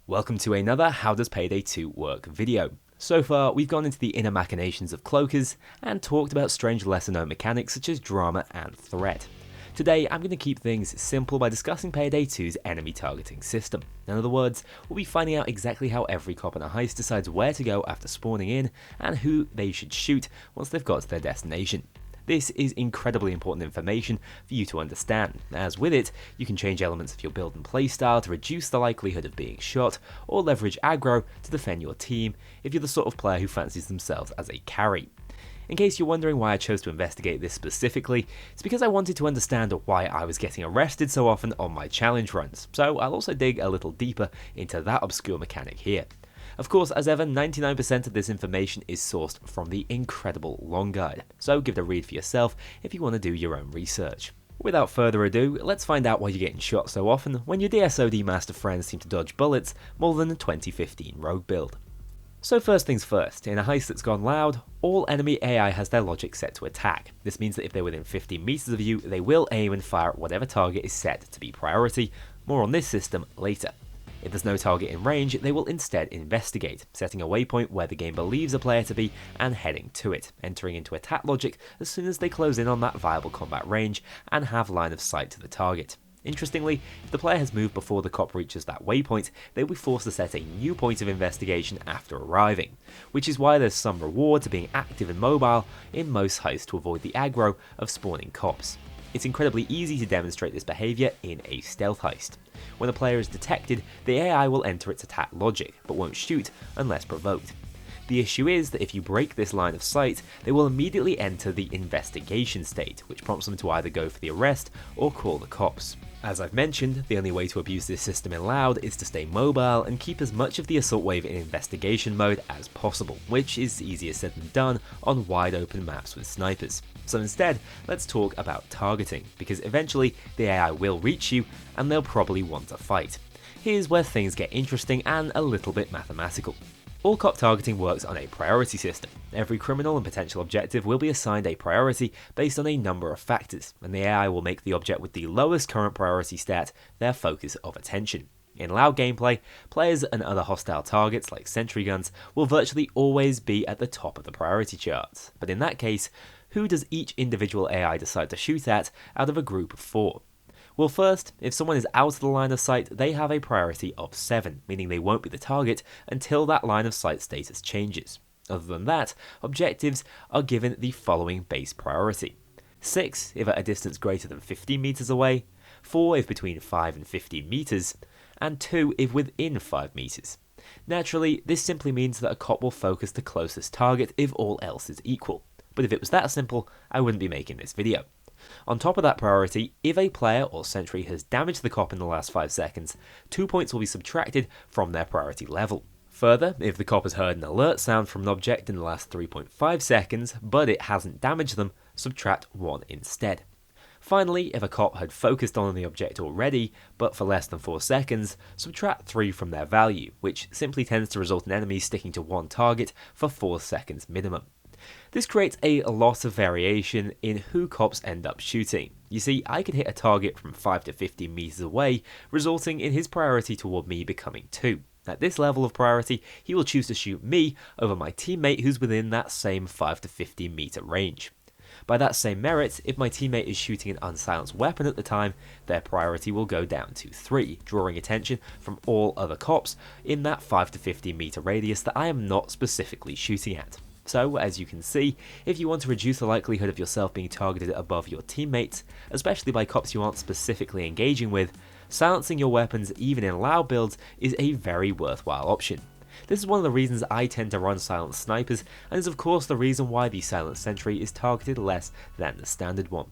Welcome to another How Does Payday 2 Work video. So far, we've gone into the inner machinations of cloakers and talked about strange lesser known mechanics such as drama and threat. Today, I'm going to keep things simple by discussing Payday 2's enemy targeting system. In other words, we'll be finding out exactly how every cop in a heist decides where to go after spawning in and who they should shoot once they've got to their destination. This is incredibly important information for you to understand, as with it, you can change elements of your build and playstyle to reduce the likelihood of being shot, or leverage aggro to defend your team if you're the sort of player who fancies themselves as a carry. In case you're wondering why I chose to investigate this specifically, it's because I wanted to understand why I was getting arrested so often on my challenge runs, so I'll also dig a little deeper into that obscure mechanic here. Of course, as ever, 99% of this information is sourced from the incredible Long Guide, so give it a read for yourself if you want to do your own research. Without further ado, let's find out why you're getting shot so often when your DSOD master friends seem to dodge bullets more than the 2015 Rogue build. So first things first, in a heist that's gone loud, all enemy AI has their logic set to attack. This means that if they're within 15 meters of you, they will aim and fire at whatever target is set to be priority. More on this system later. If there's no target in range, they will instead investigate, setting a waypoint where the game believes a player to be and heading to it, entering into attack logic as soon as they close in on that viable combat range and have line of sight to the target. Interestingly, if the player has moved before the cop reaches that waypoint, they will be forced to set a new point of investigation after arriving, which is why there's some reward to being active and mobile in most heists to avoid the aggro of spawning cops. It's incredibly easy to demonstrate this behaviour in a stealth heist. When a player is detected, the AI will enter its attack logic, but won't shoot unless provoked. The issue is that if you break this line of sight, they will immediately enter the investigation state, which prompts them to either go for the arrest or call the cops. As I've mentioned, the only way to abuse this system in Loud is to stay mobile and keep as much of the assault wave in investigation mode as possible, which is easier said than done on wide open maps with snipers. So instead, let's talk about targeting, because eventually the AI will reach you and they'll probably want to fight. Here's where things get interesting and a little bit mathematical. All cop targeting works on a priority system. Every criminal and potential objective will be assigned a priority based on a number of factors, and the AI will make the object with the lowest current priority stat their focus of attention. In Loud gameplay, players and other hostile targets like sentry guns will virtually always be at the top of the priority charts, but in that case, who does each individual AI decide to shoot at out of a group of 4? Well, first, if someone is out of the line of sight, they have a priority of 7, meaning they won't be the target until that line of sight status changes. Other than that, objectives are given the following base priority: 6 if at a distance greater than 15 meters away, 4 if between 5 and 15 meters, and 2 if within 5 meters. Naturally, this simply means that a cop will focus the closest target if all else is equal. But if it was that simple, I wouldn't be making this video. On top of that priority, if a player or sentry has damaged the cop in the last 5 seconds, 2 points will be subtracted from their priority level. Further, if the cop has heard an alert sound from an object in the last 3.5 seconds, but it hasn't damaged them, subtract 1 instead. Finally, if a cop had focused on the object already, but for less than 4 seconds, subtract 3 from their value, which simply tends to result in enemies sticking to one target for 4 seconds minimum. This creates a lot of variation in who cops end up shooting. You see, I could hit a target from 5 to 15 meters away, resulting in his priority toward me becoming 2. At this level of priority, he will choose to shoot me over my teammate who's within that same 5 to 15 meter range. By that same merit, if my teammate is shooting an unsilenced weapon at the time, their priority will go down to 3, drawing attention from all other cops in that 5 to 15 meter radius that I am not specifically shooting at. So, as you can see, if you want to reduce the likelihood of yourself being targeted above your teammates, especially by cops you aren't specifically engaging with, silencing your weapons even in Loud builds is a very worthwhile option. This is one of the reasons I tend to run silenced snipers, and is of course the reason why the silenced sentry is targeted less than the standard one.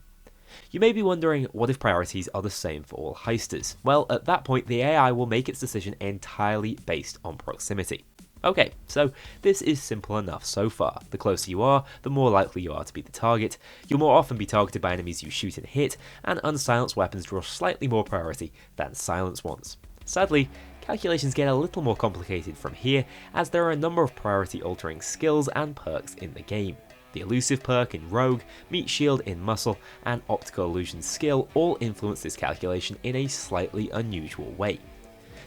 You may be wondering, what if priorities are the same for all heisters? Well, at that point the AI will make its decision entirely based on proximity. Okay, so this is simple enough so far. The closer you are, the more likely you are to be the target. You'll more often be targeted by enemies you shoot and hit, and unsilenced weapons draw slightly more priority than silenced ones. Sadly, calculations get a little more complicated from here, as there are a number of priority altering skills and perks in the game. The elusive perk in Rogue, Meat Shield in Muscle, and Optical Illusion skill all influence this calculation in a slightly unusual way.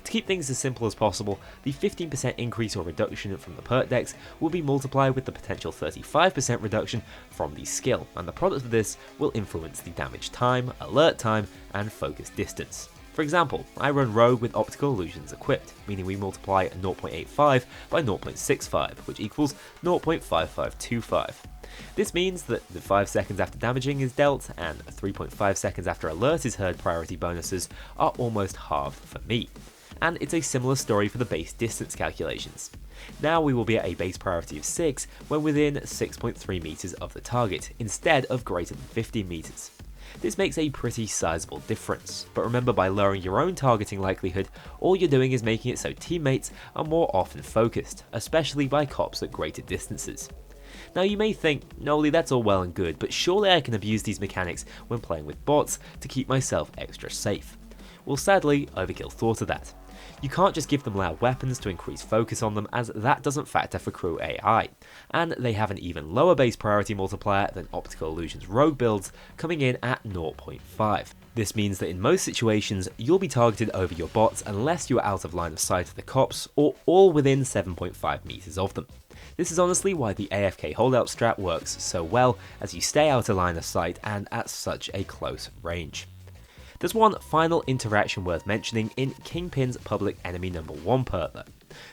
To keep things as simple as possible, the 15% increase or reduction from the perk dex will be multiplied with the potential 35% reduction from the skill, and the product of this will influence the damage time, alert time, and focus distance. For example, I run Rogue with Optical Illusions equipped, meaning we multiply 0.85 by 0.65, which equals 0.5525. This means that the 5 seconds after damaging is dealt and 3.5 seconds after alert is heard priority bonuses are almost halved for me. And it's a similar story for the base distance calculations. Now we will be at a base priority of 6 when within 6.3 meters of the target, instead of greater than 15 meters. This makes a pretty sizable difference, but remember, by lowering your own targeting likelihood, all you're doing is making it so teammates are more often focused, especially by cops at greater distances. Now you may think, Kknowley, that's all well and good, but surely I can abuse these mechanics when playing with bots to keep myself extra safe. Well, sadly, Overkill thought of that. You can't just give them loud weapons to increase focus on them, as that doesn't factor for crew AI, and they have an even lower base priority multiplier than Optical Illusions Rogue builds, coming in at 0.5. This means that in most situations, you'll be targeted over your bots unless you are out of line of sight of the cops, or all within 7.5 meters of them. This is honestly why the AFK holdout strat works so well, as you stay out of line of sight and at such a close range. There's one final interaction worth mentioning in Kingpin's public enemy number 1 perk though.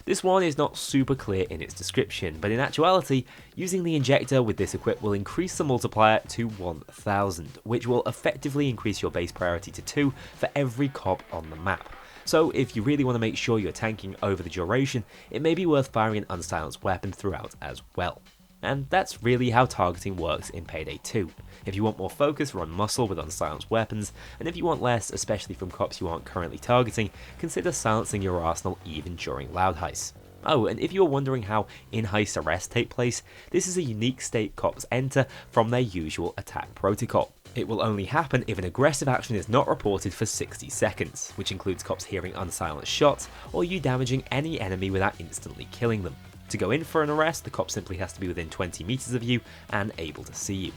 This one is not super clear in its description, but in actuality, using the injector with this equip will increase the multiplier to 1000, which will effectively increase your base priority to 2 for every cop on the map. So if you really want to make sure you're tanking over the duration, it may be worth firing an unsilenced weapon throughout as well. And that's really how targeting works in Payday 2. If you want more focus, run muscle with unsilenced weapons, and if you want less, especially from cops you aren't currently targeting, consider silencing your arsenal even during loud heists. Oh, and if you're wondering how in-heist arrests take place, this is a unique state cops enter from their usual attack protocol. It will only happen if an aggressive action is not reported for 60 seconds, which includes cops hearing unsilenced shots, or you damaging any enemy without instantly killing them. To go in for an arrest, the cop simply has to be within 20 meters of you and able to see you.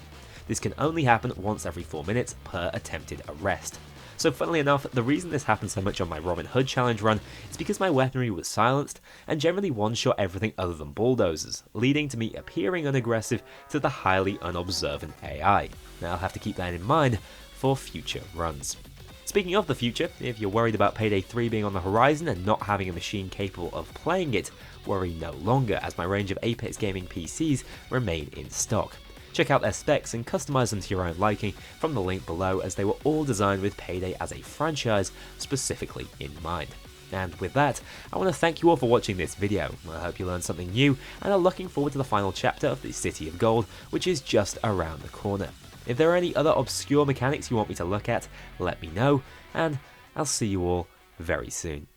This can only happen once every 4 minutes per attempted arrest. So funnily enough, the reason this happened so much on my Robin Hood challenge run is because my weaponry was silenced and generally one-shot everything other than bulldozers, leading to me appearing unaggressive to the highly unobservant AI. Now I'll have to keep that in mind for future runs. Speaking of the future, if you're worried about Payday 3 being on the horizon and not having a machine capable of playing it, worry no longer, as my range of Apex Gaming PCs remain in stock. Check out their specs and customize them to your own liking from the link below, as they were all designed with Payday as a franchise specifically in mind. And with that, I want to thank you all for watching this video. I hope you learned something new and are looking forward to the final chapter of the City of Gold, which is just around the corner. If there are any other obscure mechanics you want me to look at, let me know, and I'll see you all very soon.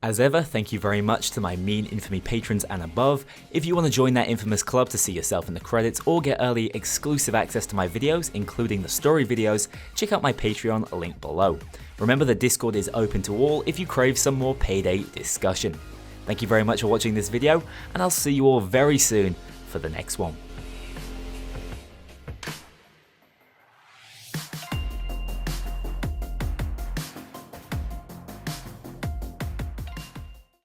As ever, thank you very much to my Mean Infamy patrons and above. If you want to join that infamous club to see yourself in the credits or get early exclusive access to my videos, including the story videos, check out my Patreon link below. Remember, the Discord is open to all if you crave some more Payday discussion. Thank you very much for watching this video, and I'll see you all very soon for the next one.